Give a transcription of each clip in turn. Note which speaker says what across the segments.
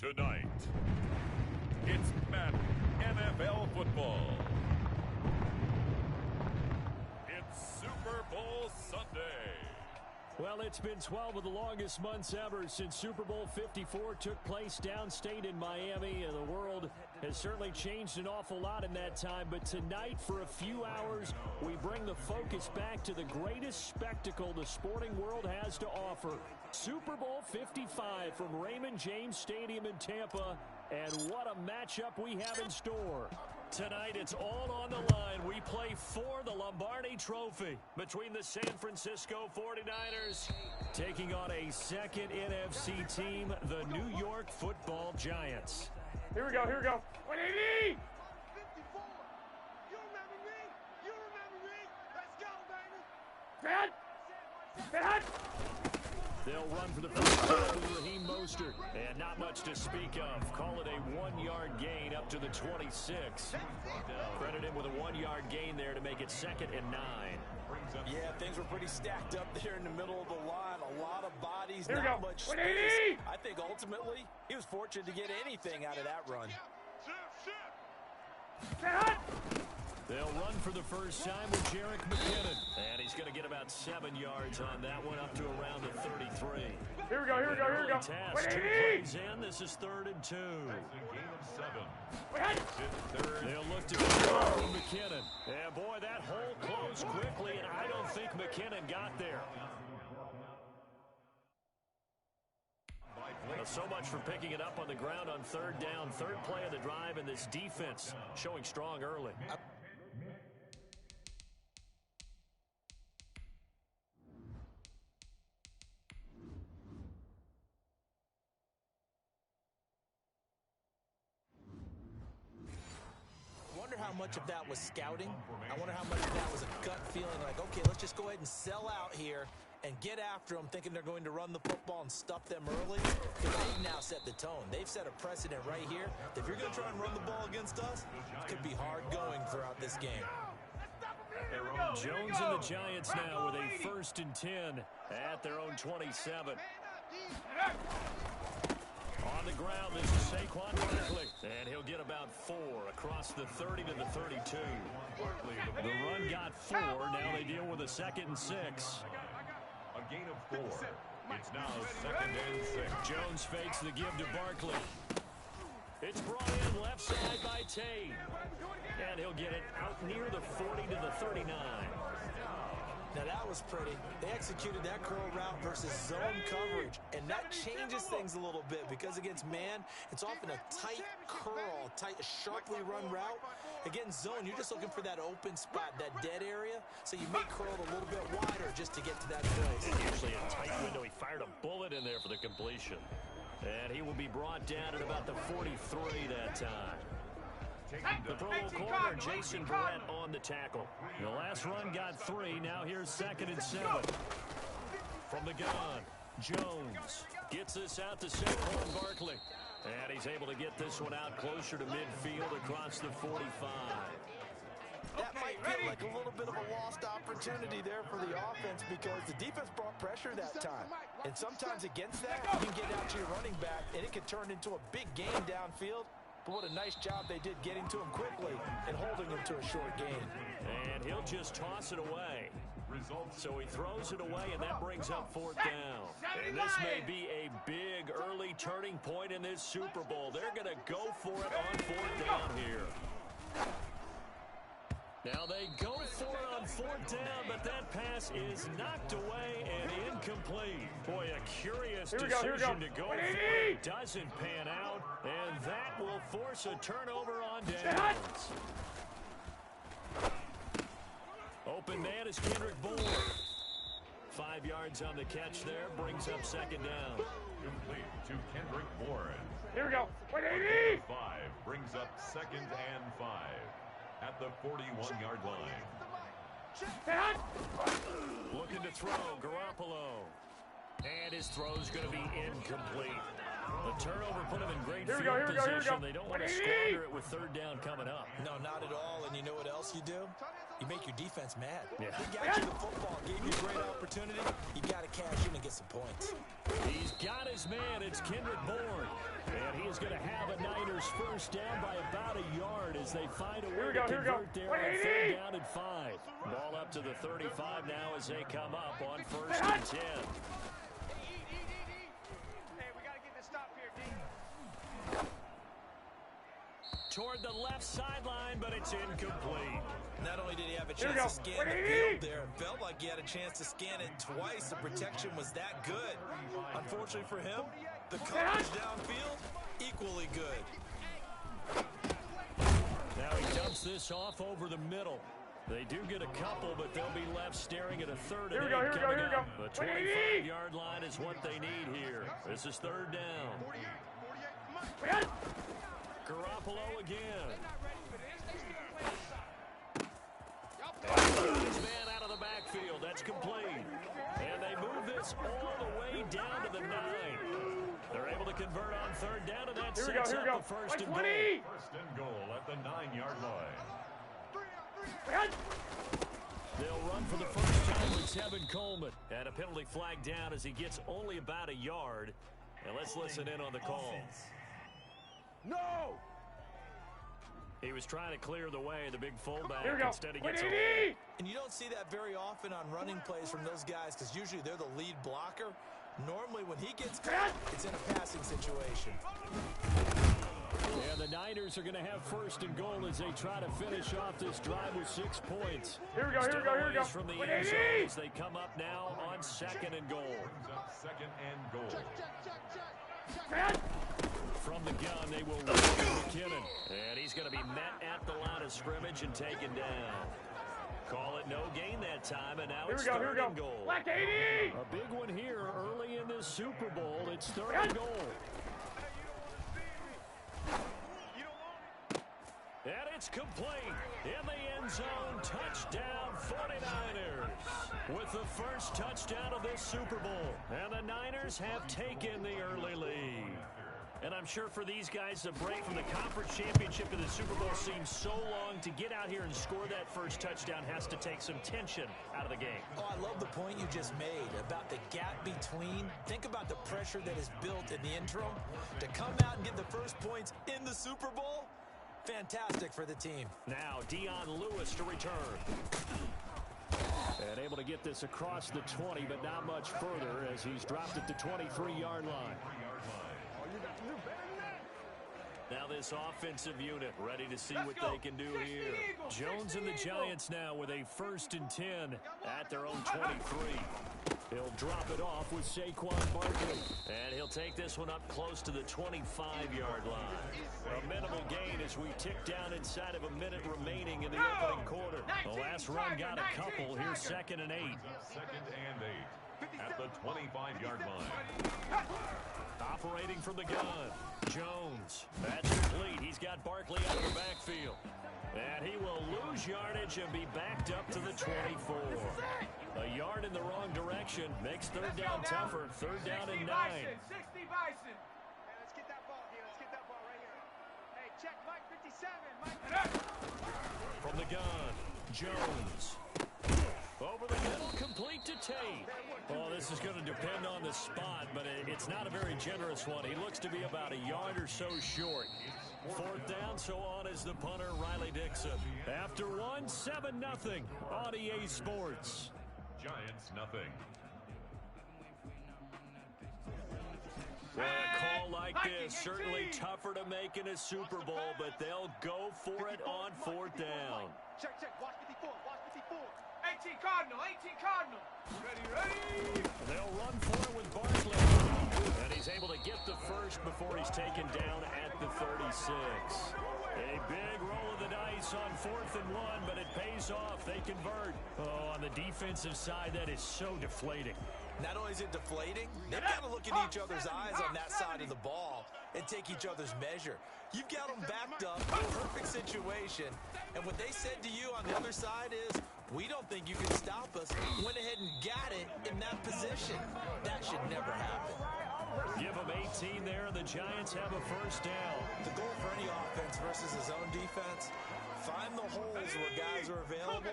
Speaker 1: Tonight, it's Madden NFL football. It's Super Bowl Sunday.
Speaker 2: Well, it's been 12 of the longest months ever since Super Bowl 54 took place downstate in Miami, and the world has certainly changed an awful lot in that time. But tonight, for a few hours, we bring the focus back to the greatest spectacle the sporting world has to offer. Super Bowl 55 from Raymond James Stadium in Tampa, and what a matchup we have in store. Tonight, it's all on the line. We play for the Lombardi Trophy between the San Francisco 49ers taking on a second NFC team, the New York Football Giants.
Speaker 3: Here we go, here we go. 180!
Speaker 4: 54! You remember me? You remember me? Let's go, baby!
Speaker 3: Dad!
Speaker 2: They'll run for the first time with Raheem Mostert. And not much to speak of. Call it a 1-yard gain up to the 26. Credit him with a 1-yard gain there to make it 2nd and 9.
Speaker 5: Yeah, things were pretty stacked up there in the middle of the line. A lot of bodies,
Speaker 3: Here we
Speaker 5: not
Speaker 3: go.
Speaker 5: much
Speaker 3: 180!
Speaker 5: space. I think ultimately he was fortunate to get anything out of that run.
Speaker 3: Dad!
Speaker 2: They'll run for the first time with Jerick McKinnon. And he's going to get about 7 yards on that one, up to around the 33.
Speaker 3: Here we go, here we go, here we go.
Speaker 2: 180! Plays in. This is 3rd and 2. They'll look to go with McKinnon. And boy, that hole closed quickly, and I don't think McKinnon got there. Well, so much for picking it up on the ground on 3rd down. 3rd play of the drive, and this defense showing strong early.
Speaker 5: How much of that was scouting? I wonder how much of that was a gut feeling like, okay, let's just go ahead and sell out here and get after them, thinking they're going to run the football and stuff them early, because they've now set the tone. They've set a precedent right here. If you're going to try and run the ball against us, it could be hard going throughout this game.
Speaker 2: Jones and the Giants now with a 1st and 10 at their own 27. On the ground, this is Saquon Barkley, and he'll get about 4 across the 30 to the 32. The run got 4. Now they deal with a 2nd and 6.
Speaker 1: A gain of 4. It's now 2nd and 6.
Speaker 2: Jones fakes the give to Barkley. It's brought in left side by Tate. And he'll get it out near the 40 to the 39.
Speaker 5: Now that was pretty. They executed that curl route versus zone coverage, and that changes things a little bit because against man, it's often a tight curl, tight, sharply run route. Against zone, you're just looking for that open spot, that dead area, so you may curl it a little bit wider just to get to that place.
Speaker 2: Usually a tight window. He fired a bullet in there for the completion. And he will be brought down at about the 43 that time. The Pro Bowl corner, Jason Barrett on the tackle. The last run got 3. Now here's 2nd and 7. From the gun, Jones gets this out to Saquon Barkley. And he's able to get this one out closer to midfield across the 45.
Speaker 5: That might feel like a little bit of a lost opportunity there for the offense because the defense brought pressure that time. And sometimes against that, you can get out to your running back, and it can turn into a big game downfield. But what a nice job they did getting to him quickly and holding him to a short gain.
Speaker 2: And he'll just toss it away. So he throws it away, and that brings up 4th down. And this may be a big early turning point in this Super Bowl. They're going to go for it on 4th down here. Now they go for it on 4th down, but that pass is knocked away and incomplete. Boy, a curious decision to go for it. Doesn't pan out, and that will force a turnover on downs. Open man is Kendrick Bourne. 5 yards on the catch there, brings up 2nd down.
Speaker 1: Complete to Kendrick Bourne.
Speaker 3: Here we go. 180!
Speaker 1: 5 brings up 2nd and 5. At the 41-yard line.
Speaker 2: Looking to throw, Garoppolo. And his throw's going to be incomplete. The turnover put him in great field position. They don't want to squander it with 3rd down coming up.
Speaker 5: No, not at all. And you know what else you do? You make your defense mad.
Speaker 2: Yeah.
Speaker 5: They got you the football, gave you a great opportunity. opportunity, you got to cash in and get some points.
Speaker 2: He's got his man. It's Kendrick Bourne. And he's going to have a Niners first down by about a yard as they find a way to convert there on 3rd down and 5. Ball up to the 35 now as they come up on 1st and 10.
Speaker 4: Hey, we got to get this stop here, D.
Speaker 2: Toward the left sideline, but it's incomplete.
Speaker 5: Not only did he have a chance to scan the field there, it felt like he had a chance to scan it twice. The protection was that good. Unfortunately for him, the coverage downfield, equally good.
Speaker 2: Now he dumps this off over the middle. They do get a couple, but they'll be left staring at a 3rd and 8 coming up. The 25-yard line is what they need here. This is 3rd down. Garoppolo again. His man out of the backfield. That's complete. And they move this all the way down to the 9. They're able to convert on 3rd down, and that sets up a 1st and goal.
Speaker 1: 1st and goal at the 9-yard line.
Speaker 2: They'll run for the first time with Tevin Coleman. And a penalty flag down as he gets only about a yard. And let's listen in on the call.
Speaker 3: No!
Speaker 2: He was trying to clear the way, the big fullback.
Speaker 3: Here we go.
Speaker 2: Instead he gets a
Speaker 3: hold.
Speaker 5: And you don't see that very often on running plays from those guys because usually they're the lead blocker. Normally when he gets cut, it's in a passing situation.
Speaker 2: Yeah, the Niners are going to have 1st and goal as they try to finish off this drive with 6 points.
Speaker 3: Here we go, here we go, here we go.
Speaker 2: From the end zone as they come up now on 2nd and goal.
Speaker 1: 2nd and goal.
Speaker 2: From the gun, they will run McKinnon. And he's going to be met at the line of scrimmage and taken down. Call it no gain that time, and now it's 3rd and goal.
Speaker 3: Black 80!
Speaker 2: A big one here early in this Super Bowl. It's 3rd and goal. And it's complete. In the end zone, touchdown 49ers. With the first touchdown of this Super Bowl. And the Niners have taken the early lead. And I'm sure for these guys, the break from the conference championship to the Super Bowl seems so long. To get out here and score that first touchdown has to take some tension out of the game.
Speaker 5: Oh, I love the point you just made about the gap between. Think about the pressure that is built in the interim. To come out and get the first points in the Super Bowl, fantastic for the team.
Speaker 2: Now, Dion Lewis to return. And able to get this across the 20, but not much further as he's dropped at the 23-yard line. Now this offensive unit ready to see what they can do here. Jones and the Giants now with a 1st and 10 at their own 23. He'll drop it off with Saquon Barkley. And he'll take this one up close to the 25-yard line. A minimal gain as we tick down inside of a minute remaining in the opening quarter. The last run got a couple. Here's 2nd and 8.
Speaker 1: 2nd and 8 at the 25-yard line.
Speaker 2: Operating from the gun, Jones. That's complete. He's got Barkley out of the backfield. And he will lose yardage and be backed up to the 24. A yard in the wrong direction makes 3rd down tougher. 3rd down and 9.
Speaker 4: 60 Bison. Hey, let's get that ball here. Let's get that ball right here. Hey, check Mike 57.
Speaker 2: From the gun, Jones. Over the middle, complete to Tate. Oh, this is going to depend on the spot, but it's not a very generous one. He looks to be about a yard or so short. 4th down, so on is the punter, Riley Dixon. After 1, 7-0 on EA Sports.
Speaker 1: Giants nothing.
Speaker 2: Well, a call like this, certainly tougher to make in a Super Bowl, but they'll go for it on 4th down.
Speaker 4: Check. Watch 54. Watch 54. 18 Cardinal. 18 Cardinal. Ready.
Speaker 2: They'll run for it with Barkley. And he's able to get the first before he's taken down at the 36. A big roll of the dice on 4th and 1, but it pays off. They convert. Oh, on the defensive side, that is so deflating.
Speaker 5: Not only is it deflating, they've got to look in each other's eyes on that side of the ball and take each other's measure. You've got them backed up, perfect situation, and what they said to you on the other side is, we don't think you can stop us. Went ahead and got it in that position. That should never happen.
Speaker 2: Give them 18 there, and the Giants have a first down.
Speaker 5: The goal for any offense versus his own defense, find the holes where guys are available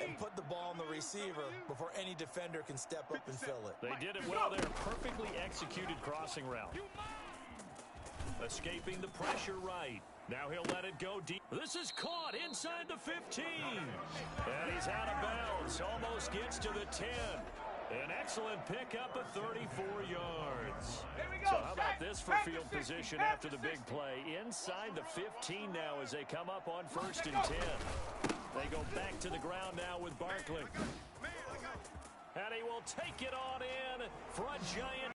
Speaker 5: and put the ball on the receiver before any defender can step up and fill it.
Speaker 2: They did it well there. Perfectly executed crossing route. Escaping the pressure right. Now he'll let it go deep. This is caught inside the 15. And he's out of bounds. Almost gets to the 10. An excellent pickup of 34 yards. So how about this for field position after the big play? Inside the 15 now as they come up on 1st and 10. They go back to the ground now with Barkley. And he will take it on in for a giant.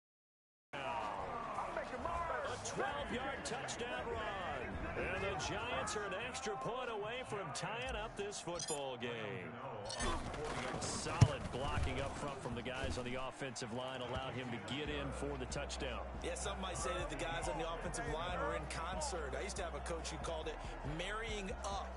Speaker 2: A 12-yard touchdown run. And the Giants are an extra point away from tying up this football game. Solid blocking up front from the guys on the offensive line allowed him to get in for the touchdown.
Speaker 5: Yeah, some might say that the guys on the offensive line were in concert. I used to have a coach who called it marrying up.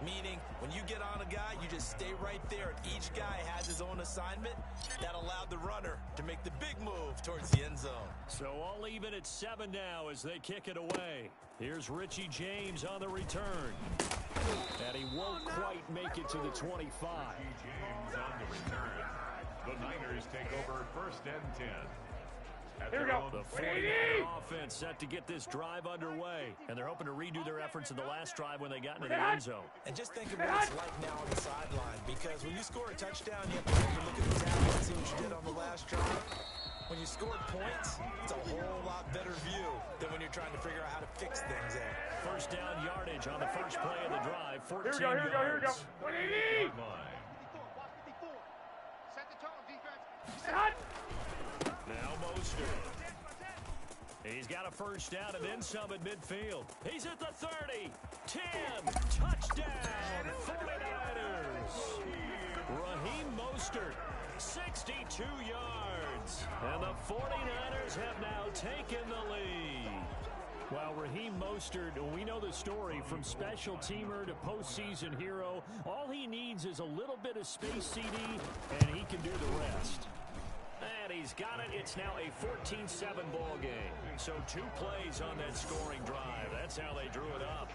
Speaker 5: Meaning, when you get on a guy, you just stay right there. Each guy has his own assignment. That allowed the runner to make the big move towards the end zone.
Speaker 2: So all even at 7 now as they kick it away. Here's Richie James on the return. And he won't quite make it to the 25.
Speaker 1: Richie James on the return. The Niners take over 1st and 10.
Speaker 3: Here we go.
Speaker 2: The 49er offense set to get this drive underway. And they're hoping to redo their efforts in the last drive when they got into the end zone.
Speaker 5: And just think of what it's like now on the sideline. Because when you score a touchdown, you have to take a look at the tablet and see what you did on the last drive. When you scored points, it's a whole lot better view than when you're trying to figure out how to fix things there.
Speaker 2: First down yardage on the first play of the drive. 14
Speaker 3: Here we go. Here we go. 180.
Speaker 4: Set the tone, defense.
Speaker 2: Now Mostert. He's got a first down and then some at midfield. He's at the 30. 10. Touchdown. 49ers. Raheem Mostert. 62 yards. And the 49ers have now taken the lead. Well, Raheem Mostert, we know the story from special teamer to postseason hero. All he needs is a little bit of space, CD, and he can do the rest. And he's got it. It's now a 14-7 ball game. So 2 plays on that scoring drive. That's how they drew it up.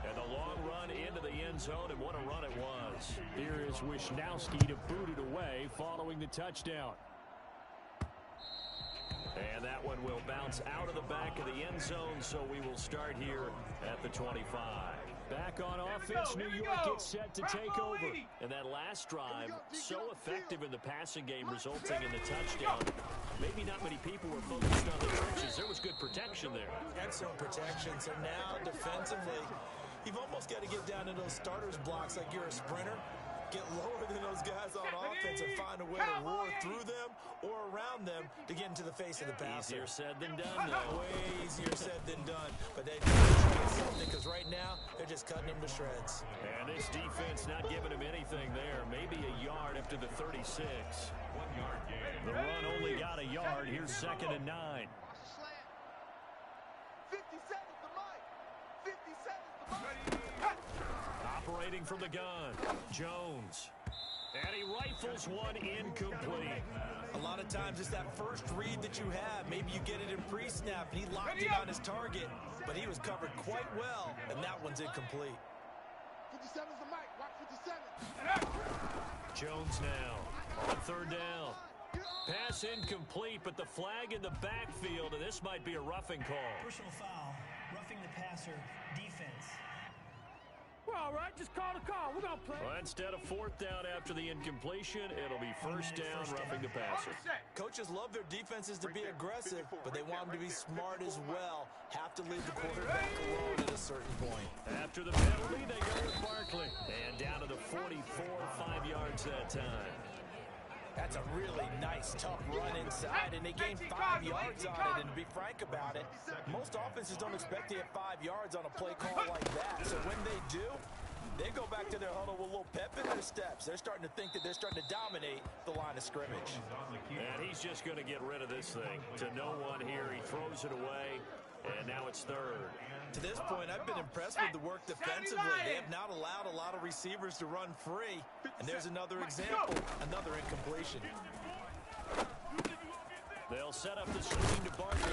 Speaker 2: And the long run into the end zone, and what a run it was. Here is Wisnowski to boot it away following the touchdown. And that one will bounce out of the back of the end zone, so we will start here at the 25. Back on offense, New York gets set to take over. And that last drive, so effective in the passing game, resulting in the touchdown. Maybe not many people were focused on the trenches. There was good protection there.
Speaker 5: Excellent protection. So now, defensively, you've almost got to get down to those starters blocks like you're a sprinter. Get lower than those guys on offense and find a way to roar through them or around them to get into the face of the passer.
Speaker 2: Easier said than done, though.
Speaker 5: Way easier said than done. But they need to try something because right now they're just cutting them to shreds.
Speaker 2: And this defense not giving him anything there. Maybe a yard after the 36.
Speaker 1: 1 yard gain.
Speaker 2: The run only got a yard. Here's 2nd and 9.
Speaker 4: 57's the mic. 57's the mic.
Speaker 2: Operating from the gun, Jones. And he rifles one incomplete.
Speaker 5: A lot of times it's that first read that you have. Maybe you get it in pre-snap, and he locked it on his target, but he was covered quite well, and that one's incomplete.
Speaker 4: 57's the mic. Watch 57.
Speaker 2: Jones now on 3rd down. Pass incomplete, but the flag in the backfield, and this might be a roughing call.
Speaker 6: Personal foul, roughing the passer, defense.
Speaker 3: We're all right. Just call the call. We're going to play.
Speaker 2: Well, instead of 4th down after the incompletion, it'll be 1st down, roughing the passer.
Speaker 5: Coaches love their defenses to be aggressive, but they want them to be smart as well. Have to leave the quarterback alone at a certain point.
Speaker 2: After the penalty, they go with Barkley. And down to the 44, 5 yards that time.
Speaker 5: That's a really nice, tough run inside, and they gained 5 yards on it. And to be frank about it, most offenses don't expect to get 5 yards on a play call like that. So when they do, they go back to their huddle with a little pep in their steps. They're starting to think that they're starting to dominate the line of scrimmage.
Speaker 2: And he's just going to get rid of this thing. To no one here, he throws it away, and now it's 3rd.
Speaker 5: To this point, I've been impressed with the work defensively. They have not allowed a lot of receivers to run free. And there's another example, another incompletion.
Speaker 2: They'll set up the screen to Barkley.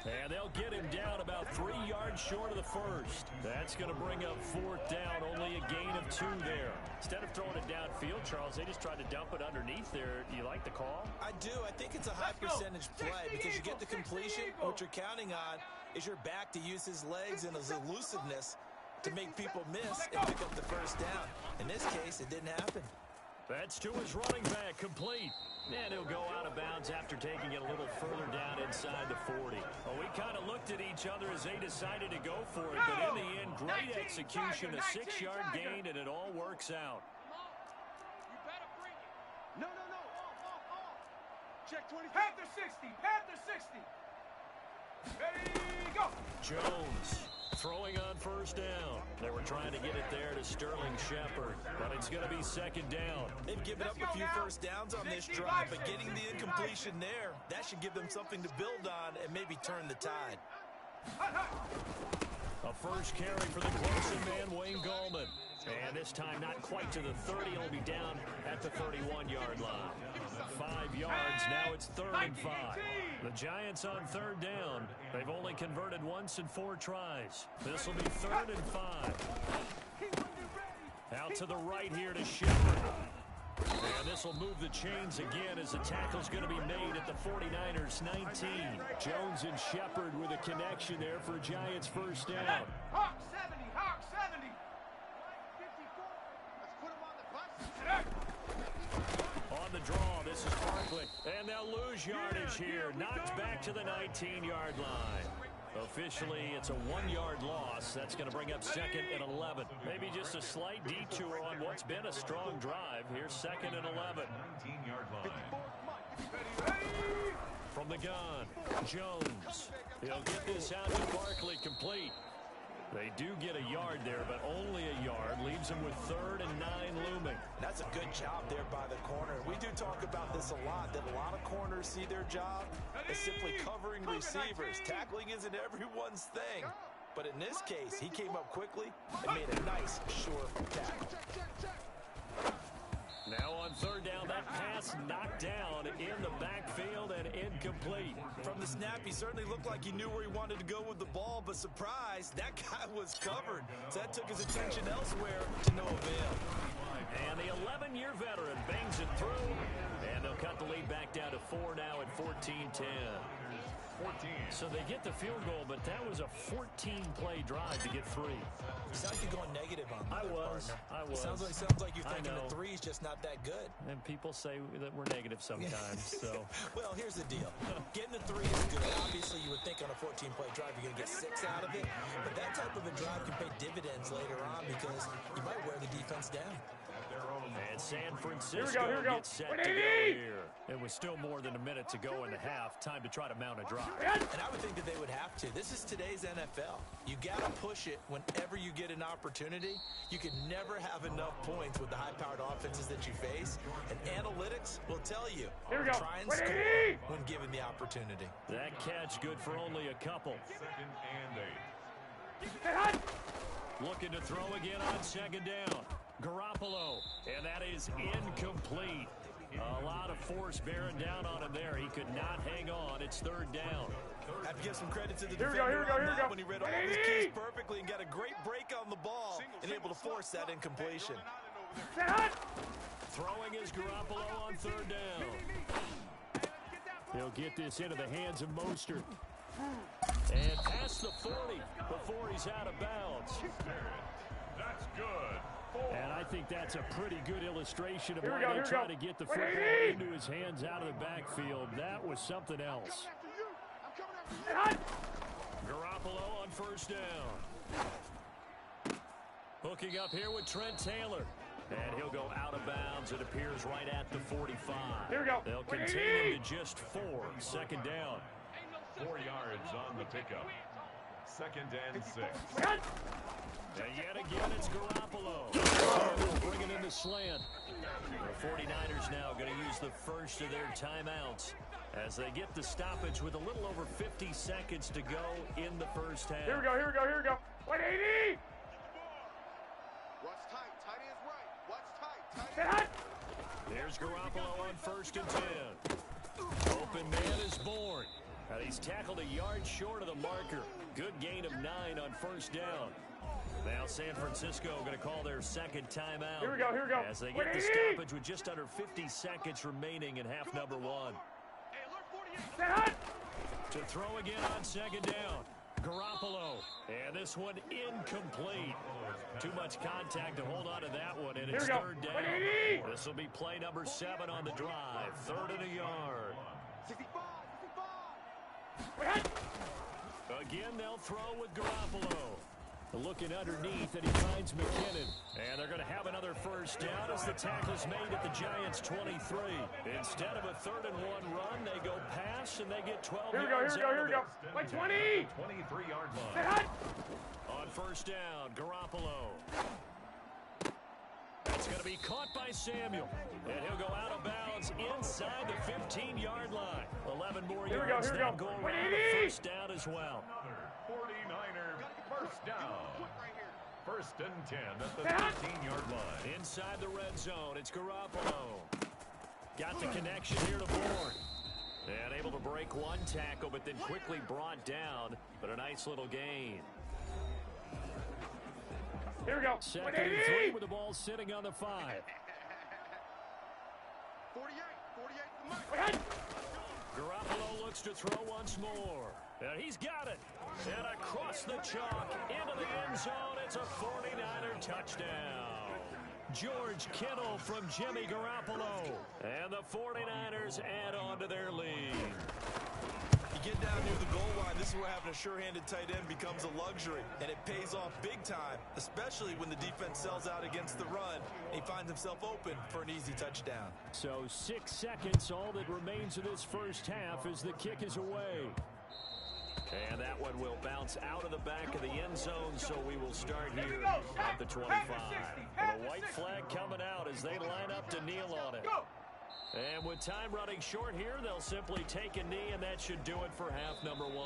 Speaker 2: And they'll get him down about 3 yards short of the first. That's going to bring up fourth down, only a gain of 2 there. Instead of throwing it downfield, Charles, they just tried to dump it underneath there. Do you like the call?
Speaker 5: I do. I think it's a high percentage play because you get the completion. What you're counting on is your back to use his legs and his elusiveness to make people miss and pick up the first down. In this case, it didn't happen.
Speaker 2: That's to his running back, complete. And he'll go out of bounds after taking it a little further down inside the 40. Well, we kind of looked at each other as they decided to go for it, but in the end, great execution, a 6-yard gain, and it all works out.
Speaker 4: You better bring it. No. Off. Check 20. Panther 60. Panther 60. Ready, go.
Speaker 2: Jones throwing on first down. They were trying to get it there to Sterling Shepard, but it's going to be second down.
Speaker 5: They've given up a few first downs on this drive, but getting the incompletion there, that should give them something to build on and maybe turn the tide.
Speaker 2: A first carry for the close-in man, Wayne Gallman. And this time not quite to the 30. He'll be down at the 31-yard line. 5 yards. Now it's 3rd and 5. The Giants on 3rd down. They've only converted once in 4 tries. This will be 3rd and 5. Out to the right here to Shepard. And this will move the chains again as the tackle's going to be made at the 49ers 19. Jones and Shepard with a connection there for Giants first down.
Speaker 4: Hawk 70. Hawk 70. 54. Let's put him on the bus.
Speaker 2: On the draw, this is Barkley. And they'll lose yardage here. Knocked back to the 19-yard line. Officially, it's a 1-yard loss. That's going to bring up 2nd and 11. Maybe just a slight detour on what's been a strong drive. Here's 2nd and 11.
Speaker 1: 19-yard line.
Speaker 2: From the gun, Jones. He'll get this out to Barkley, complete. They do get a yard there, but only a yard. Leaves them with 3rd and 9 looming.
Speaker 5: That's a good job there by the corner. We do talk about this a lot, that a lot of corners see their job as simply covering receivers. Tackling isn't everyone's thing. But in this case, he came up quickly and made a nice, sure tackle.
Speaker 2: Now on 3rd down, that pass knocked down in the backfield and incomplete.
Speaker 5: From the snap, he certainly looked like he knew where he wanted to go with the ball, but surprise, that guy was covered. So that took his attention elsewhere to no avail.
Speaker 2: And the 11-year veteran bangs it through, and they'll cut the lead back down to 4 now at 14-10.
Speaker 1: 14.
Speaker 2: So they get the field goal, but that was a 14-play drive to get 3.
Speaker 5: You sound like you're going negative on that,
Speaker 2: I was.
Speaker 5: Sounds like you're thinking the 3's just not that good.
Speaker 2: And people say that we're negative sometimes. So,
Speaker 5: well, here's the deal. Getting the 3 is good. Obviously, you would think on a 14-play drive you're going to get 6 out of it. But that type of a drive can pay dividends later on because you might wear the defense down.
Speaker 2: And San Francisco gets set to go here. It was still more than a minute to go in the half. Time to try to mount a drive.
Speaker 5: And I would think that they would have to. This is today's NFL. You got to push it whenever you get an opportunity. You can never have enough points with the high-powered offenses that you face. And analytics will tell you. Try and score when given the opportunity.
Speaker 2: That catch good for only a couple.
Speaker 1: 2nd and 8.
Speaker 2: Looking to throw again on 2nd down. Garoppolo, and that is incomplete. A lot of force bearing down on him there. He could not hang on. It's 3rd down.
Speaker 5: I have to give some credit to the defender on that when he read all his keys perfectly and got a great break on the ball and able to force that incompletion.
Speaker 2: Throwing is Garoppolo on 3rd down. He'll get this into the hands of Mostert. And past the 40 before he's out of bounds.
Speaker 1: That's good.
Speaker 2: And I think that's a pretty good illustration of why they try to get the football into his hands out of the backfield. That was something else. Garoppolo on 1st down. Hooking up here with Trent Taylor. And he'll go out of bounds. It appears right at the 45. They'll contain him to just 4. 2nd down.
Speaker 1: 4 yards on the pickup. 2nd and 6.
Speaker 2: And yet again, it's Garoppolo. Bring it in the slant. The 49ers now going to use the first of their timeouts as they get the stoppage with a little over 50 seconds to go in the first half.
Speaker 3: Here we go. 180!
Speaker 4: What's tight? Tight is right. What's tight? Tight is right.
Speaker 2: There's Garoppolo on 1st and 10. Open man is born. And he's tackled a yard short of the marker. Good gain of 9 on first down. Now San Francisco going to call their second timeout.
Speaker 3: Here we go.
Speaker 2: As they get the stoppage with just under 50 seconds remaining in half number 1. To throw again on second down. Garoppolo. And this one incomplete. Too much contact to hold on to that one, and it's third down. This will be play number 7 on the drive. 3rd and a yard. Again, they'll throw with Garoppolo. Looking underneath, and he finds McKinnon. And they're going to have another first down as the tackle is made at the Giants' 23. Instead of a 3rd and 1 run, they go pass, and they get 12 yards.
Speaker 3: Here we go. Like 20.
Speaker 1: 23-yard line.
Speaker 2: On first down, Garoppolo. That's going to be caught by Samuel. And he'll go out of bounds inside the 15-yard line. 11 more yards. They'll go around the first down as well.
Speaker 1: 49er first down. 1st and 10 at the 15-yard line.
Speaker 2: Inside the red zone, it's Garoppolo. Got the connection here to Bourne. And able to break one tackle, but then quickly brought down. But a nice little gain.
Speaker 3: Here we go.
Speaker 2: 2nd and 3 with the ball sitting on the 5.
Speaker 4: 48.
Speaker 2: Garoppolo looks to throw once more. And he's got it. And across the chalk into the end zone. It's a 49er touchdown. George Kittle from Jimmy Garoppolo. And the 49ers add on to their lead.
Speaker 5: You get down near the goal line, this is where having a sure-handed tight end becomes a luxury, and it pays off big time, especially when the defense sells out against the run, and he finds himself open for an easy touchdown.
Speaker 2: So 6 seconds, all that remains of this first half as the kick is away. And that one will bounce out of the back of the end zone, so we will start here at the 25. And a white flag coming out as they line up to kneel on it. And with time running short here, they'll simply take a knee, and that should do it for half number 1.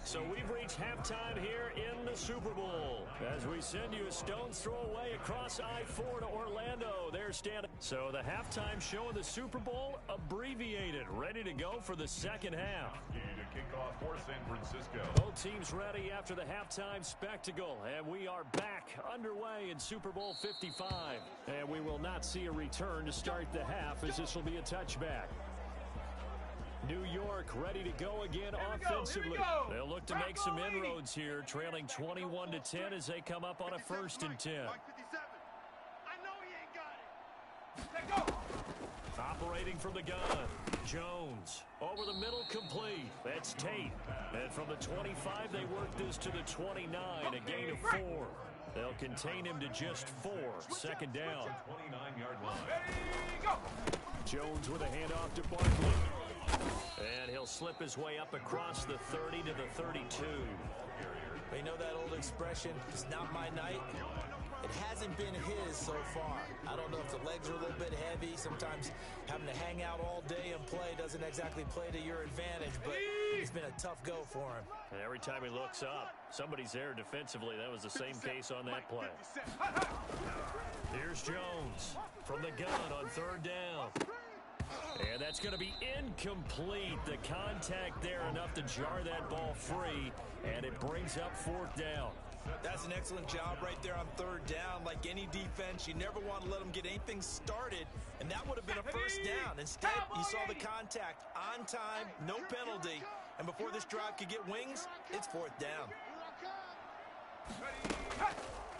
Speaker 2: So we've reached halftime here in the Super Bowl. As we send you a stone's throw away across I-4 to Orlando. They're standing. So the halftime show of the Super Bowl abbreviated, ready to go for the second half.
Speaker 1: To kick off for San Francisco.
Speaker 2: Both teams ready after the halftime spectacle, and we are back underway in Super Bowl 55. And we will not see a return to start the half, as this will be a touchback. New York ready to go again offensively. They'll look to make some inroads here, trailing 21-10 as they come up on a 1st and 10. Operating from the gun, Jones. Over the middle, complete. That's Tate. And from the 25, they work this to the 29, a gain of 4. They'll contain him to just 4. 2nd down.
Speaker 1: 29-yard line.
Speaker 2: Jones with a handoff to Barkley. And he'll slip his way up across the 30 to the 32.
Speaker 5: You know that old expression, it's not my night? It hasn't been his so far. I don't know if the legs are a little bit heavy. Sometimes having to hang out all day and play doesn't exactly play to your advantage, but it's been a tough go for him.
Speaker 2: And every time he looks up, somebody's there defensively. That was the same case on that play. Here's Jones from the gun on 3rd down. And that's going to be incomplete. The contact there enough to jar that ball free, and it brings up 4th down.
Speaker 5: That's an excellent job right there on 3rd down. Like any defense, you never want to let them get anything started, and that would have been a 1st down. Instead, you saw the contact on time, no penalty, and before this drive could get wings, it's 4th down.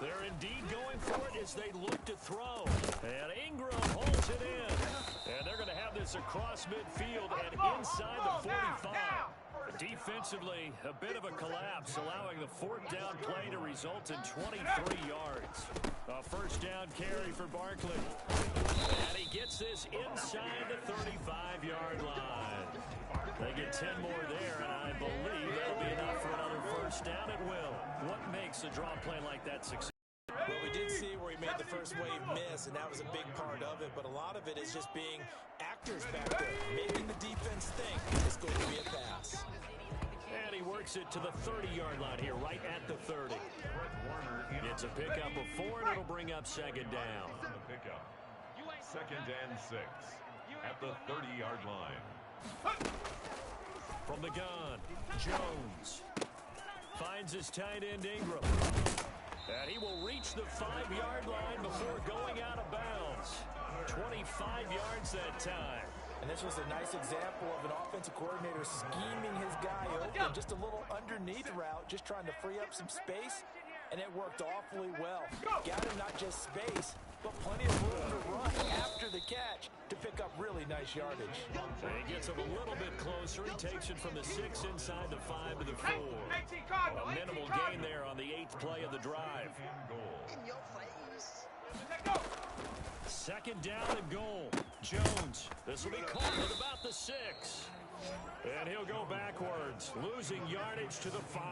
Speaker 2: They're indeed going for it as they look to throw. And Ingram holds it in. And they're going to have this across midfield and inside the 45. Defensively, a bit of a collapse, allowing the 4th down play to result in 23 yards. A 1st down carry for Barkley. And he gets this inside the 35-yard line. They get 10 more there, and I believe that'll be enough for another 1st down at will. What makes a draw play like that successful?
Speaker 5: Well, we did see where he made the first wave miss, and that was a big part of it, but a lot of it is just being actors back there, making the defense think it's going to be a pass.
Speaker 2: And he works it to the 30-yard line here, right at the 30. It's a pickup of 4, and it'll bring up 2nd down.
Speaker 1: The pickup. 2nd and 6 at the 30-yard line.
Speaker 2: From the gun, Jones finds his tight end Ingram. And he will reach the 5-yard line before going out of bounds. 25 yards that time.
Speaker 5: And this was a nice example of an offensive coordinator scheming his guy open. Just a little underneath route, just trying to free up some space. And it worked awfully well. Got him not just space, but plenty of room to run after the catch to pick up really nice yardage.
Speaker 2: And he gets him a little bit closer. He takes it from the 6 inside the 5 to the 4. A minimal gain there on the 8th play of the drive.
Speaker 7: In your face.
Speaker 2: Second down and goal. Jones. This will be caught at about the 6. And he'll go backwards, losing yardage to the 5.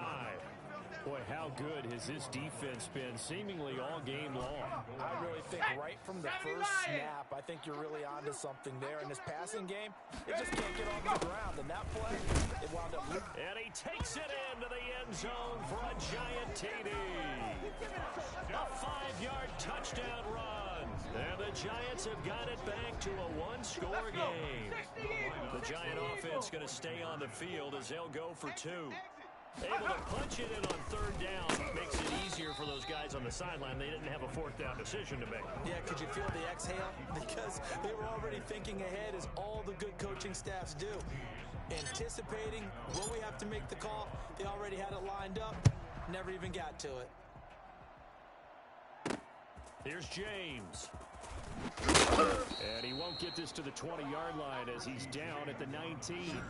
Speaker 2: Boy, how good has this defense been seemingly all game long?
Speaker 5: I really think right from the first snap, I think you're really onto something there. In this passing game, it just can't get off the ground. And that play, it wound up...
Speaker 2: And he takes it into the end zone for a giant TD. A 5-yard touchdown run. And the Giants have got it back to a one-score game. The Giant offense going to stay on the field as they'll go for 2. Able to punch it in on 3rd down. Makes it easier for those guys on the sideline. They didn't have a 4th down decision to make.
Speaker 5: Yeah, could you feel the exhale? Because they were already thinking ahead, as all the good coaching staffs do. Anticipating, will we have to make the call? They already had it lined up. Never even got to it.
Speaker 2: Here's James. And he won't get this to the 20-yard line as he's down at the 19.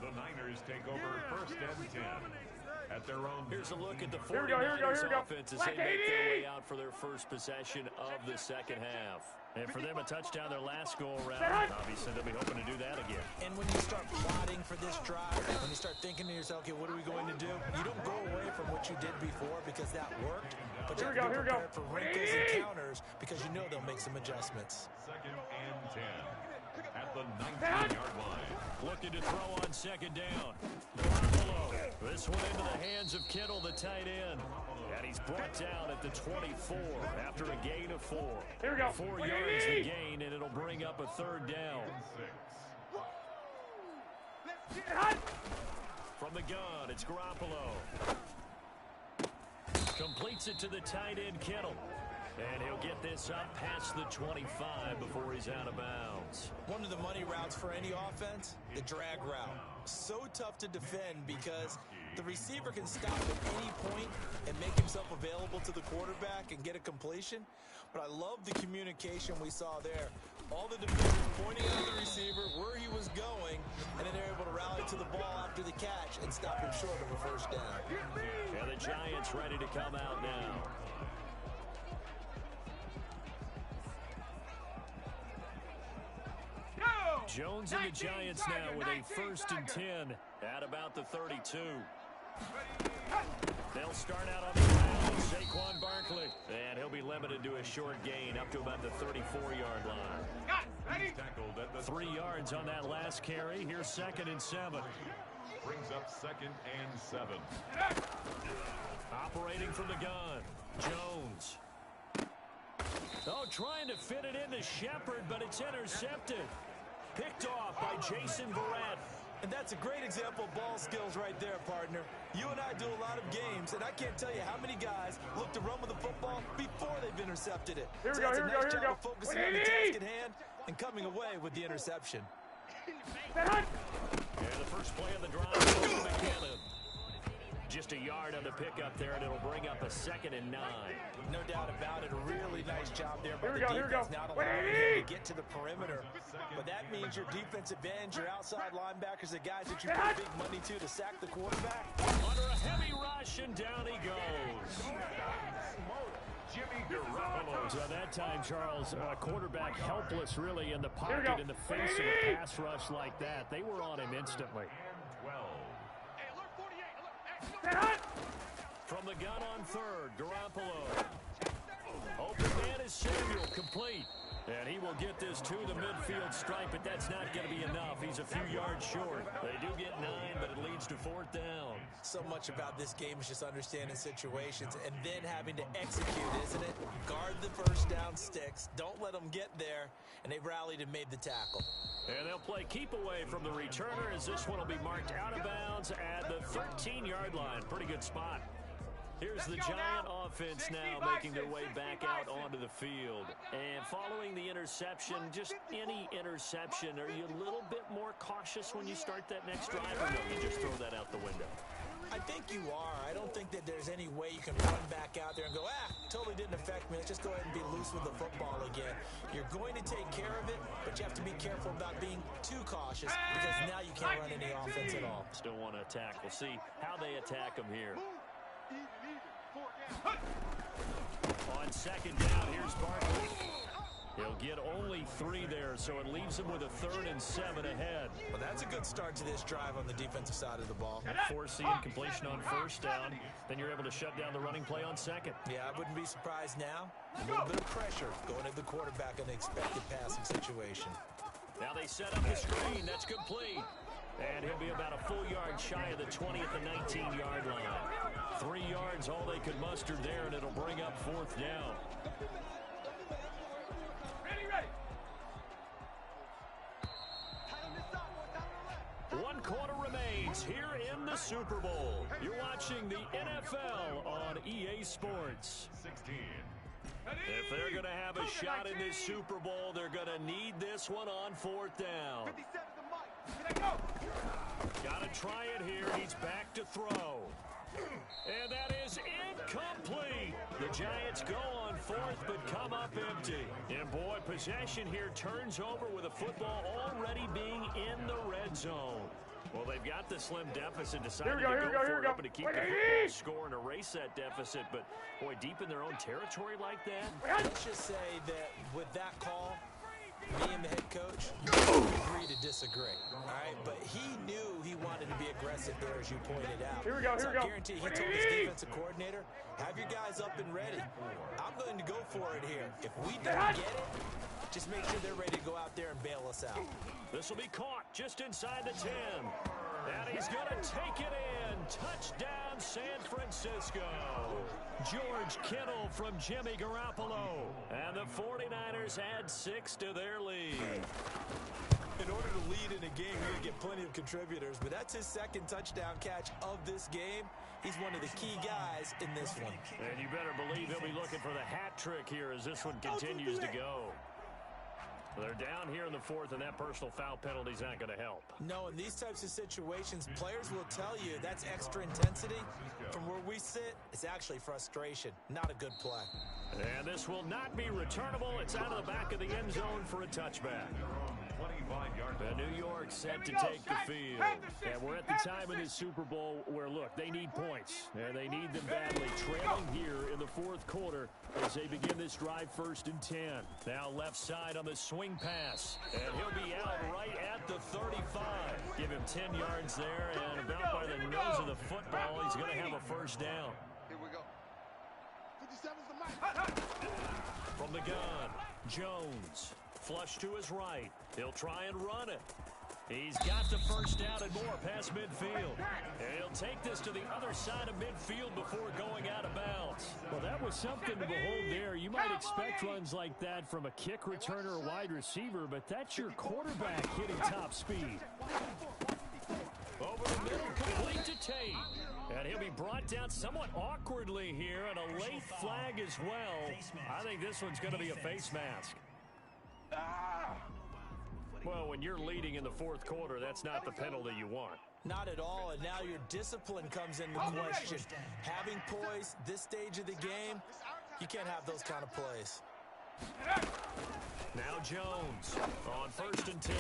Speaker 1: The Niners take over 1st and 10 at their own.
Speaker 2: Here's a look at the 49ers offense as they make their way out for their first possession of the second half. And for them, a touchdown their last go-around. Obviously, they'll be hoping to do that again.
Speaker 5: And when you start plotting for this drive, when you start thinking to yourself, okay, what are we going to do? You don't go away from what you did before because that worked. But you have to be prepared for wrinkles and counters because you know they'll make some adjustments.
Speaker 1: 2nd and 10 at the 19-yard line.
Speaker 2: Looking to throw on 2nd down. Garoppolo. This one into the hands of Kittle, the tight end. And he's brought down at the 24 after a gain of 4.
Speaker 3: Here we go.
Speaker 2: 4 yards the gain, and it'll bring up a 3rd down.
Speaker 1: 6.
Speaker 2: From the gun, it's Garoppolo. Completes it to the tight end, Kittle. And he'll get this up past the 25 before he's out of bounds.
Speaker 5: One of the money routes for any offense, the drag route. So tough to defend because the receiver can stop at any point and make himself available to the quarterback and get a completion. But I love the communication we saw there. All the defenders pointing at the receiver where he was going, and then they're able to rally to the ball after the catch and stop him short of a 1st down.
Speaker 2: And the Giants ready to come out now. Jones and the Giants now with a 1st and 10 at about the 32. They'll start out on the ground. Saquon Barkley. And he'll be limited to a short gain up to about the 34-yard line.
Speaker 1: He's tackled at the
Speaker 2: 3 yards on that last carry. Here's 2nd and 7.
Speaker 1: brings up 2nd and 7.
Speaker 2: Operating from the gun. Jones. Oh, trying to fit it into Shepard, but it's intercepted. Picked off by Jason Verrett.
Speaker 5: And that's a great example of ball skills right there, partner. You and I do a lot of games, and I can't tell you how many guys look to run with the football before they've intercepted it.
Speaker 3: Here we go, here we go, here we go.
Speaker 5: Focusing on the task at hand and coming away with the interception.
Speaker 2: And the first play of the drive goes to McKinnon. Just a yard on the pickup there, and it'll bring up a 2nd and 9.
Speaker 5: No doubt about it. A really nice job there by the
Speaker 3: Here we go.
Speaker 5: defense. Not allowing him to get to the perimeter. But that means your defensive ends, your outside linebackers, the guys that you pay big money to sack the quarterback.
Speaker 2: Under a heavy rush, and down he goes.
Speaker 1: Jimmy Garoppolo.
Speaker 2: So that time, Charles, quarterback helpless really in the pocket in the face of a pass rush like that. They were on him instantly.
Speaker 1: 12.
Speaker 2: From the gun on 3rd, Garoppolo. Open man is Samuel, complete. And he will get this to the midfield stripe, but that's not going to be enough. He's he's a few yards short. They do get 9, but it leads to 4th down.
Speaker 5: So much about this game is just understanding situations and then having to execute, isn't it? Guard the first down sticks. Don't let them get there. And they rallied and made the tackle.
Speaker 2: And they'll play keep away from the returner as this one will be marked out of bounds at the 13-yard line. Pretty good spot. Here's the Giant offense now making their way back out onto the field. And following the interception, just any interception, are you a little bit more cautious when you start that next drive, or no, you just throw that out the window?
Speaker 5: I think you are. I don't think that there's any way you can run back out there and go, totally didn't affect me. Let's just go ahead and be loose with the football again. You're going to take care of it, but you have to be careful about being too cautious because now you can't run any offense at all.
Speaker 2: Still want to attack. We'll see how they attack them here. On 2nd down, here's Barkley. He'll get only 3 there, so it leaves him with a 3rd and 7 ahead.
Speaker 5: Well, that's a good start to this drive on the defensive side of the ball.
Speaker 2: Force the incompletion on 1st down. Then you're able to shut down the running play on 2nd.
Speaker 5: Yeah, I wouldn't be surprised now. A little bit of pressure going at the quarterback in the expected passing situation.
Speaker 2: Now they set up the screen. That's complete. And he'll be about a full yard shy of the 20 at the 19-yard line. 3 yards, all they could muster there, and it'll bring up 4th down.
Speaker 4: Ready.
Speaker 2: 1 quarter remains here in the Super Bowl. You're watching the NFL on EA Sports.
Speaker 1: 16.
Speaker 2: If they're going to have a shot in this Super Bowl, they're going to need this one on 4th down. Got to try it here. He's back to throw. And that is incomplete. The Giants go on 4th, but come up empty. And boy, possession here turns over with a football already being in the red zone. Well, they've got the slim deficit, decided to go for it, hoping to keep the football score and erase that deficit. But, boy, deep in their own territory like that.
Speaker 5: Let's just say that with that call, me and the head coach agree to disagree. All right, but he knew he wanted to be aggressive there, as you pointed out.
Speaker 3: Here we go.
Speaker 5: So I guarantee he told his defensive coordinator, have your guys up and ready. I'm going to go for it here. If we don't get it, just make sure they're ready to go out there and bail us out.
Speaker 2: This will be caught just inside the 10. And he's going to take it in. Touchdown, San Francisco. George Kittle from Jimmy Garoppolo. And the 49ers add 6 to their lead.
Speaker 5: In order to lead in a game, you're going to get plenty of contributors, but that's his 2nd touchdown catch of this game. He's one of the key guys in this one.
Speaker 2: And you better believe he'll be looking for the hat trick here as this one continues to go. They're down here in the 4th, and that personal foul penalty is not going to help.
Speaker 5: No, in these types of situations, players will tell you that's extra intensity. From where we sit, it's actually frustration. Not a good play.
Speaker 2: And this will not be returnable. It's out of the back of the end zone for a touchback.
Speaker 1: 25-yard
Speaker 2: And New York set to take the field. And we're at the time in this Super Bowl where, look, they need points. And they need them badly. Trailing here in the 4th quarter as they begin this drive 1st and 10. Now left side on the swing pass. And he'll be out right at the 35. Give him 10 yards there, and about by the nose of the football, he's going to have a 1st down.
Speaker 7: Here we go. 57's the mic.
Speaker 2: From the gun, Jones. Flush to his right. He'll try and run it. He's got the 1st down and more past midfield. And he'll take this to the other side of midfield before going out of bounds. Well, that was something to behold there. You might expect runs like that from a kick returner or wide receiver, but that's your quarterback hitting top speed. Over the middle, complete to Tate. And he'll be brought down somewhat awkwardly here, and a late flag as well. I think this one's going to be a face mask. Well, when you're leading in the 4th quarter, that's not the penalty you want.
Speaker 5: Not at all, and now your discipline comes into question. Having poise this stage of the game, you can't have those kind of plays.
Speaker 2: Now Jones on 1st and 10.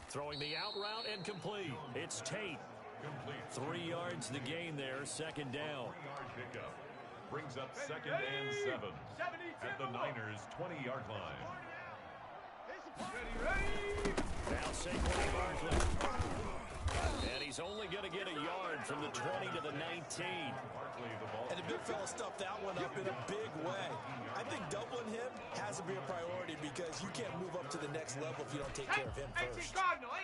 Speaker 2: Throwing the out route and complete. It's Tate. 3 yards the gain there, 2nd down.
Speaker 1: 20-yard pickup. Brings up 2nd and 7 at the Niners' 20-yard line.
Speaker 2: Now Saquon Barkley. And he's only going to get a yard from the 20 to the 19.
Speaker 5: And the big fella stuffed that one up in a big way. I think doubling him has to be a priority because you can't move up to the next level if you don't take care of him first.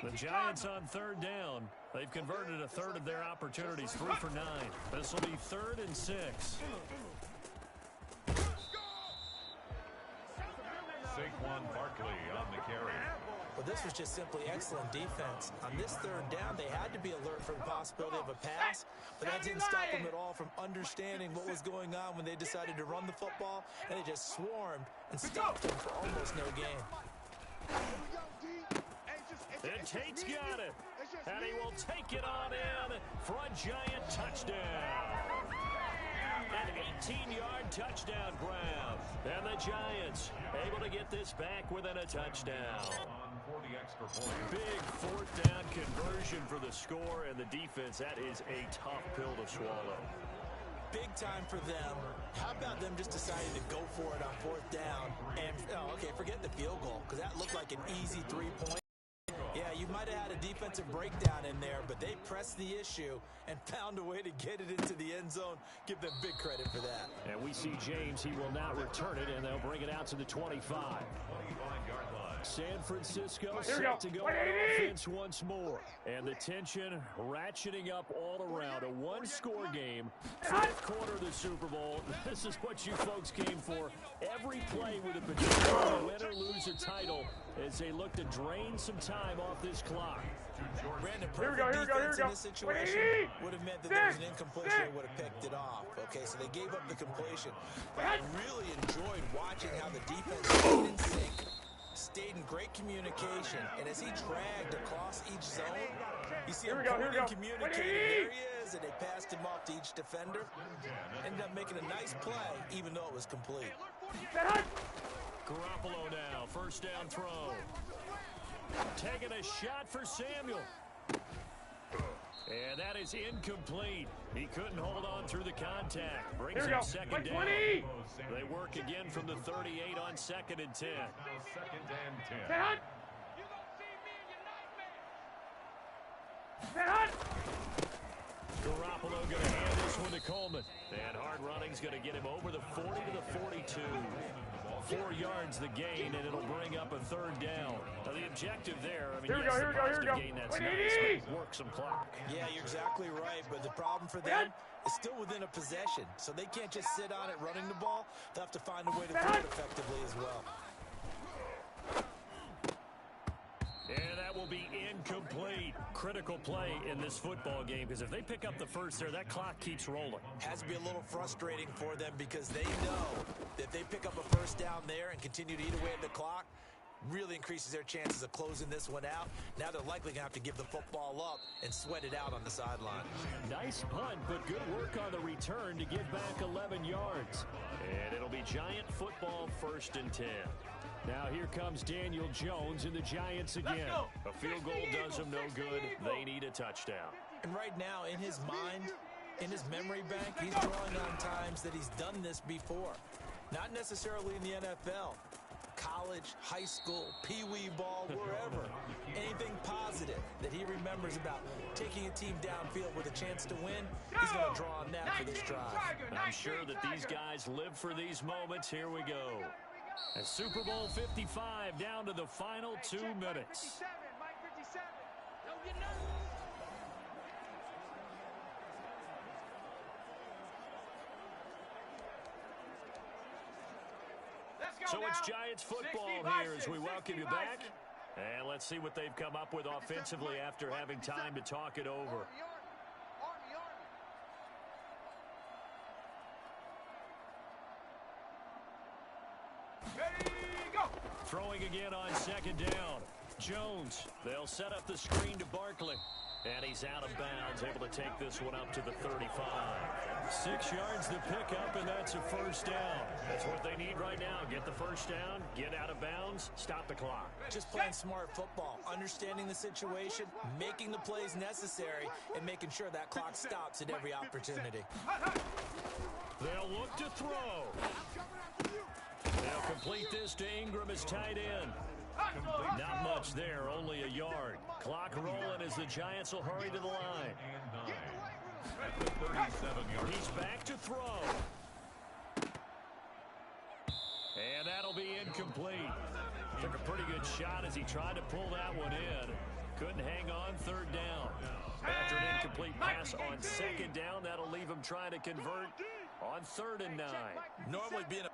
Speaker 2: The Giants on third down. They've converted a third of their opportunities, 3 for 9. This will be 3rd and 6.
Speaker 1: Saquon Barkley on the carry.
Speaker 5: Well, this was just simply excellent defense. On this third down, they had to be alert for the possibility of a pass, but that didn't stop them at all from understanding what was going on when they decided to run the football, and they just swarmed and stopped them for almost no gain.
Speaker 2: And Tate's got it, and he will take it on in for a Giant touchdown. An 18-yard touchdown grab. And the Giants able to get this back within a touchdown.
Speaker 1: For the extra point.
Speaker 2: Big 4th down conversion for the score, and the defense, that is a tough pill to swallow.
Speaker 5: Big time for them. How about them just deciding to go for it on 4th down? And, forget the field goal, because that looked like an easy 3-point. Yeah, you might have had a defensive breakdown in there, but they pressed the issue and found a way to get it into the end zone. Give them big credit for that.
Speaker 2: And we see James. He will now return it, and they'll bring it out to the 25.
Speaker 1: 25-yard line.
Speaker 2: San Francisco set to go on offense once more. And the tension ratcheting up all around. A one-score game. 4th quarter of the Super Bowl. This is what you folks came for. Every play with a potential to win or lose a title as they look to drain some time off this clock.
Speaker 5: Brandon, perfect defense in this situation would have meant that there was an incompletion and would have picked it off. Okay, so they gave up the completion. But I really enjoyed watching how the defense stayed in sync, stayed in great communication, and as he dragged across each zone, you see him communicating. There he is, and they passed him off to each defender. Ended up making a nice play, even though it was complete.
Speaker 2: Garoppolo now, 1st down throw. Taking a shot for Samuel. And that is incomplete. He couldn't hold on through the contact. Brings him 2nd down. They work again from the 38 on 2nd and 10.
Speaker 1: 2nd and 10.
Speaker 2: Garoppolo going to hand this one to Coleman. And hard running's going to get him over the 40 to the 42. 4 yards the gain, and it'll bring up a 3rd down. Now, the objective there, I mean, yes, the positive gain, that's nice, but work some clock.
Speaker 5: Yeah, you're exactly right, but the problem for them is still within a possession, so they can't just sit on it running the ball. They'll have to find a way to throw it effectively as well.
Speaker 2: And that will be incomplete. Critical play in this football game, because if they pick up the first there, that clock keeps rolling.
Speaker 5: Has to be a little frustrating for them because they know that if they pick up a 1st down there and continue to eat away at the clock, really increases their chances of closing this one out. Now they're likely going to have to give the football up and sweat it out on the sideline.
Speaker 2: Nice punt, but good work on the return to give back 11 yards. And it'll be Giant football, 1st and 10. Now here comes Daniel Jones and the Giants again. A field goal does them no good. They need a touchdown.
Speaker 5: And right now, in his mind, in his memory bank, he's drawing on times that he's done this before. Not necessarily in the NFL. College, high school, pee-wee ball, wherever. Anything positive that he remembers about taking a team downfield with a chance to win, he's going to draw on that for this drive.
Speaker 2: I'm sure that these guys live for these moments. Here we go. And Super Bowl 55 down to the final 2 minutes. So it's Giants football here as we welcome you back. And let's see what they've come up with offensively after having time to talk it over. Throwing again on 2nd down. Jones, they'll set up the screen to Barkley. And he's out of bounds, able to take this one up to the 35. 6 yards to pick up, and that's a 1st down. That's what they need right now. Get the 1st down, get out of bounds, stop the clock.
Speaker 5: Just playing smart football, understanding the situation, making the plays necessary, and making sure that clock stops at every opportunity.
Speaker 2: They'll look to throw. They'll complete this to Ingram as tight end.
Speaker 1: Complete.
Speaker 2: Not much there, only a yard. Clock rolling as the Giants will hurry to the line.
Speaker 1: And 9. At the 37-yard
Speaker 2: He's back to throw. And that'll be incomplete. Took a pretty good shot as he tried to pull that one in. Couldn't hang on third down. After an incomplete pass on second down, that'll leave him trying to convert on 3rd and 9.
Speaker 5: Normally being a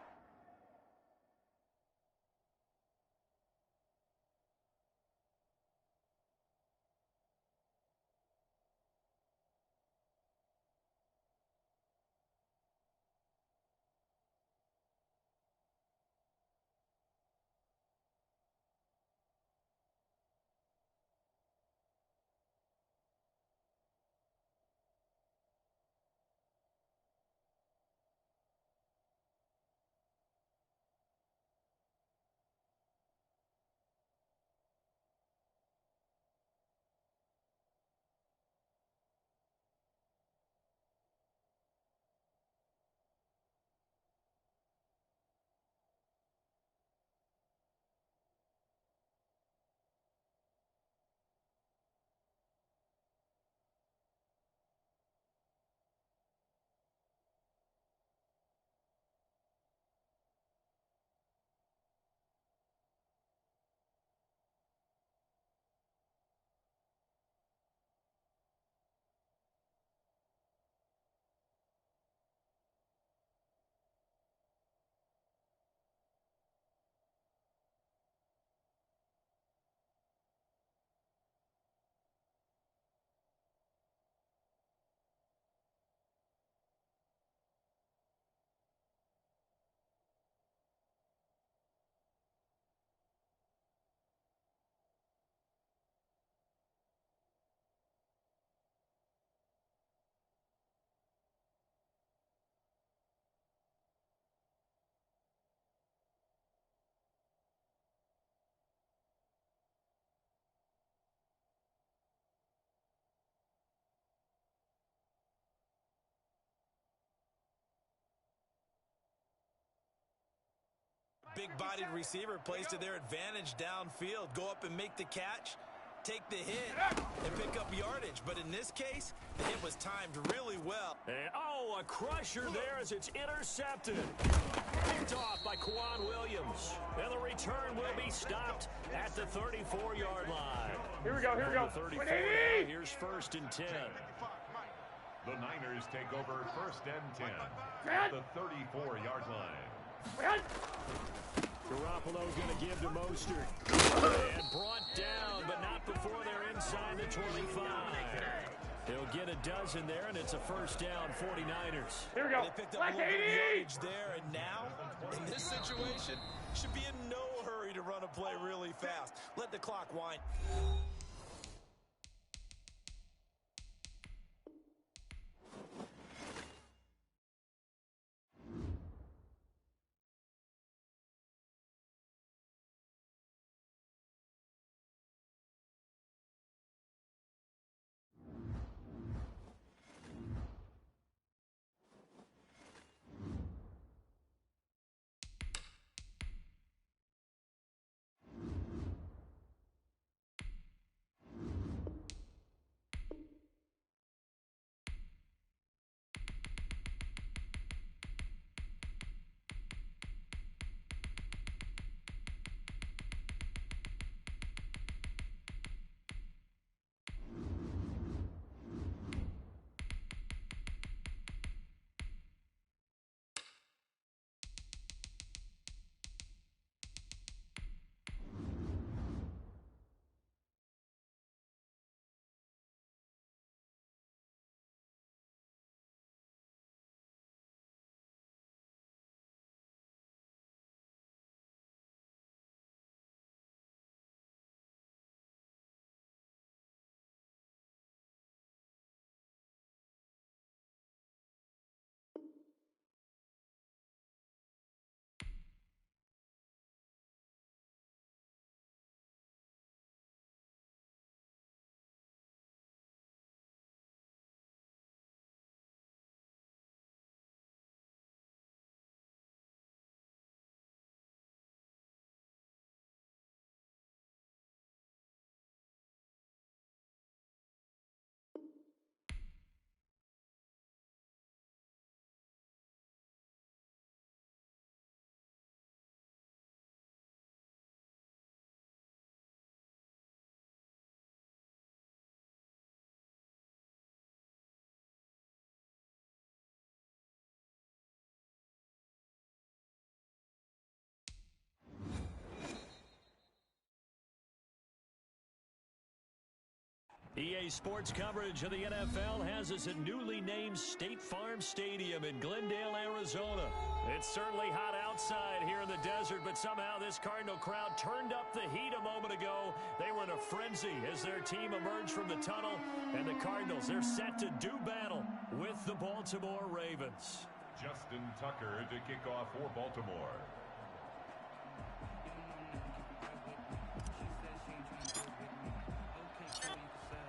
Speaker 5: big-bodied receiver plays to their advantage downfield. Go up and make the catch, take the hit, and pick up yardage. But in this case, the hit was timed really well.
Speaker 2: And, oh, a crusher there as it's intercepted. Picked off by Kwan Williams. And the return will be stopped at the 34-yard line.
Speaker 3: Here we go, here we go.
Speaker 2: 34 now, here's 1st and 10.
Speaker 1: The Niners take over 1st and 10 at the 34-yard line.
Speaker 2: Garoppolo going to give to Mostert. And brought down, but not before they're inside the 25. He'll get a dozen there, and it's a 1st down, 49ers.
Speaker 3: Here we go.
Speaker 5: They picked up a little bit of yardage there, and now, in this situation, should be in no hurry to run a play really fast. Let the clock wind.
Speaker 2: EA Sports coverage of the NFL has us at newly named State Farm Stadium in Glendale, Arizona. It's certainly hot outside here in the desert, but somehow this Cardinal crowd turned up the heat a moment ago. They were in a frenzy as their team emerged from the tunnel, and the Cardinals, they're set to do battle with the Baltimore Ravens.
Speaker 1: Justin Tucker to kick off for Baltimore.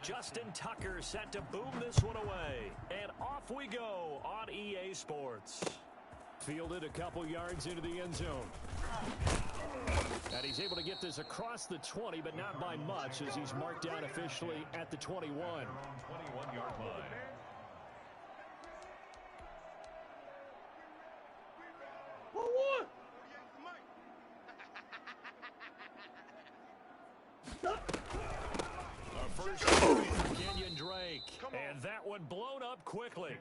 Speaker 2: Justin Tucker set to boom this one away. And off we go on EA Sports. Fielded a couple yards into the end zone. And he's able to get this across the 20, but not by much as he's marked down officially at the 21.
Speaker 1: 21-yard line.
Speaker 2: First for Kenyon Drake. And that one blown up quickly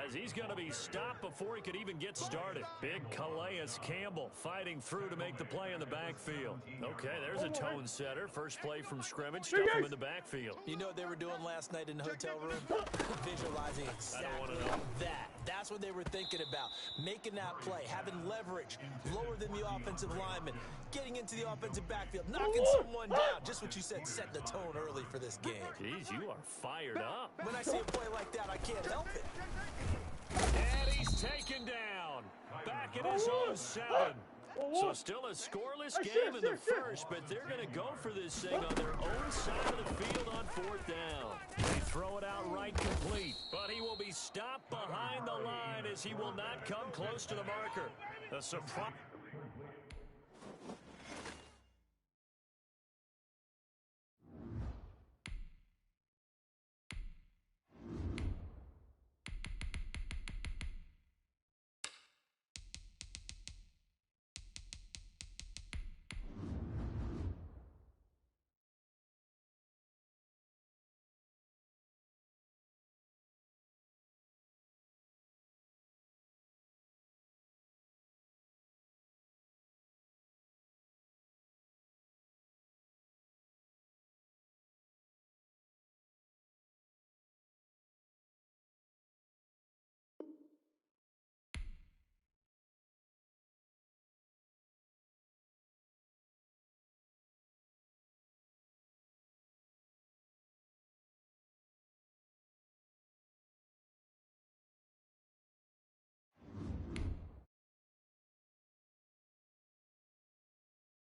Speaker 2: as he's going to be stopped before he could even get started. Big Calais Campbell fighting through to make the play in the backfield. Okay, there's a tone setter. First play from scrimmage. Stuff him in the backfield.
Speaker 5: You know what they were doing last night in the hotel room? Visualizing exactly that. That's what they were thinking about. Making that play, having leverage, lower than the offensive lineman, getting into the offensive backfield, knocking someone down. Just what you said, set the tone early for this game.
Speaker 2: Jeez, you are fired up.
Speaker 5: When I see a play like that, I can't help it.
Speaker 2: And he's taken down. Back at his own 7. So still a scoreless game in the first, but they're going to go for this thing on their own side of the field on 4th down. They throw it out right complete, but he will be stopped behind the line as he will not come close to the marker. The surprise.